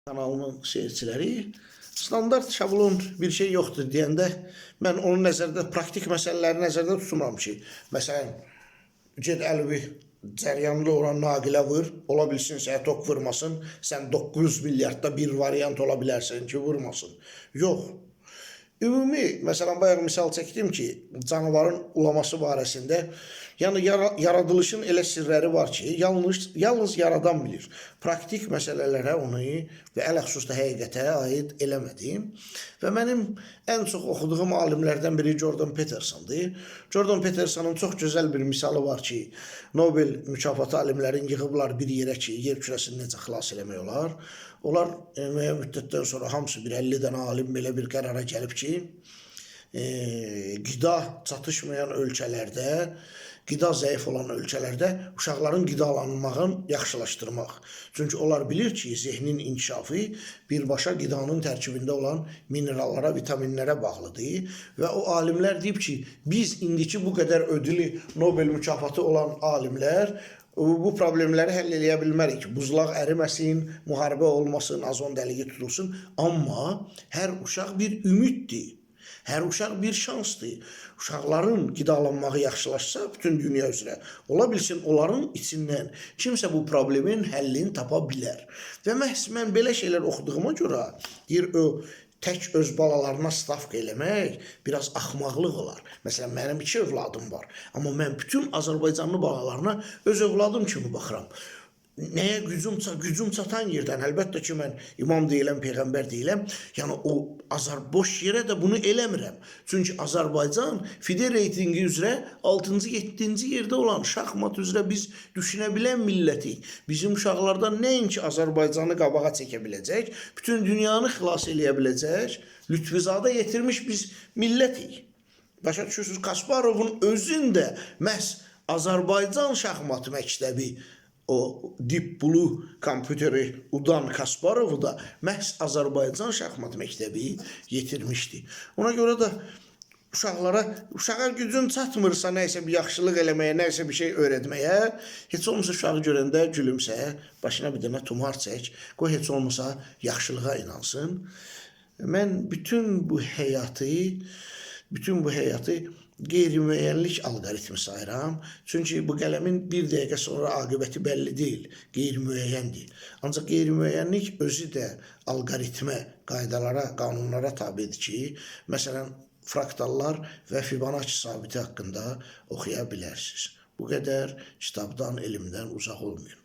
kanalının seyirciləri standart şablon bir şey yoxdur deyəndə mən onu nəzərdə, praktik məsələləri nəzərdə tutmuram ki, məsələn, get əlvi cəryanlı olan naqilə vur, ola bilsin sənə tok vurmasın, sən 900 milyardda bir variant ola bilərsən ki, vurmasın. Yox. Ümumi, məsələn, bayaq misal çəkdim ki, canavarın ulaması barəsində, yəni yaradılışın elə sirləri var ki, yalnız yaradan bilir. Praktik məsələlərə onu və ələxüsusda həqiqətə aid eləmədim. Və mənim ən çox oxuduğum alimlərdən biri Jordan Peterson'dır. Jordan Peterson'un çox gözəl bir misalı var ki, Nobel mükafatı alimlərin yığıblar bir yerə ki, yer kürəsini necə xilas eləmək olar. Onlar müəyyən müddətdən sonra hamısı bir 50 dənə alim belə bir qərara gəlib ki, qida çatışmayan ölkələrdə, qida zəif olan ölkələrdə uşaqların qidalanmağını yaxşılaşdırmaq. Çünki onlar bilir ki, zehnin inkişafı birbaşa qidanın tərkibində olan minerallara, vitaminlərə bağlıdır. Və o alimlər deyib ki, biz indiki bu qədər ödülü Nobel mükafatı olan alimlər bu problemləri həll eləyə bilmərik. Buzlaq əriməsin, müharibə olmasın, azon dəligi tutulsun. Amma hər uşaq bir ümiddir. Hər uşaq bir şansdır. Uşaqların qidalanmağı yaxşılaşsa bütün dünya üzrə, ola bilsin onların içindən kimsə bu problemin həllini tapa bilər. Və məhz mən belə şeylər oxuduğuma görə deyir, o tək öz balalarına stavka eləmək biraz axmaqlıq olar. Məsələn, mənim 2 övladım var. Amma mən bütün Azərbaycanlı balalarına öz övladım kimi baxıram. Nəyə gücüm çatan yerdən, əlbəttə ki, mən imam deyiləm, peyğəmbər deyiləm, yəni o boş yerə də bunu eləmirəm. Çünki Azərbaycan FIDE reytingi üzrə 6-cı, 7-ci yerdə olan şahmat üzrə biz düşünə bilən millətik. Bizim uşaqlardan nəinki Azərbaycanı qabağa çəkə biləcək, bütün dünyanı xilas eləyə biləcək, Lütfüzadə yetirmiş biz millətik. Başa düşürsünüz, Kasparovun özündə məhz Azərbaycan şahmat məktəbi, o Deep Blue kompüteri udan Kasparovu da məhz Azərbaycan şahmat məktəbi yetirmişdi. Ona görə də uşağa gücün çatmırsa nəysə bir yaxşılıq eləməyə, nəysə bir şey öyrətməyə, heç olmasa uşağı görəndə gülümsə, başına bir dənə tumar çək, qoy heç olmasa yaxşılığa inansın. Mən bütün bu həyatı qeyri-müəyyənlik alqoritmi sayıram. Çünki bu qələmin bir dəqiqə sonra aqibəti bəlli deyil, qeyri-müəyyəndir. Ancaq qeyri-müəyyənlik özü də alqoritmə, qaydalara, qanunlara tabidir ki, məsələn, fraktallar və Fibonacci sabiti haqqında oxuya bilərsiniz. Bu qədər kitabdan, elmdən uzaq olmayın.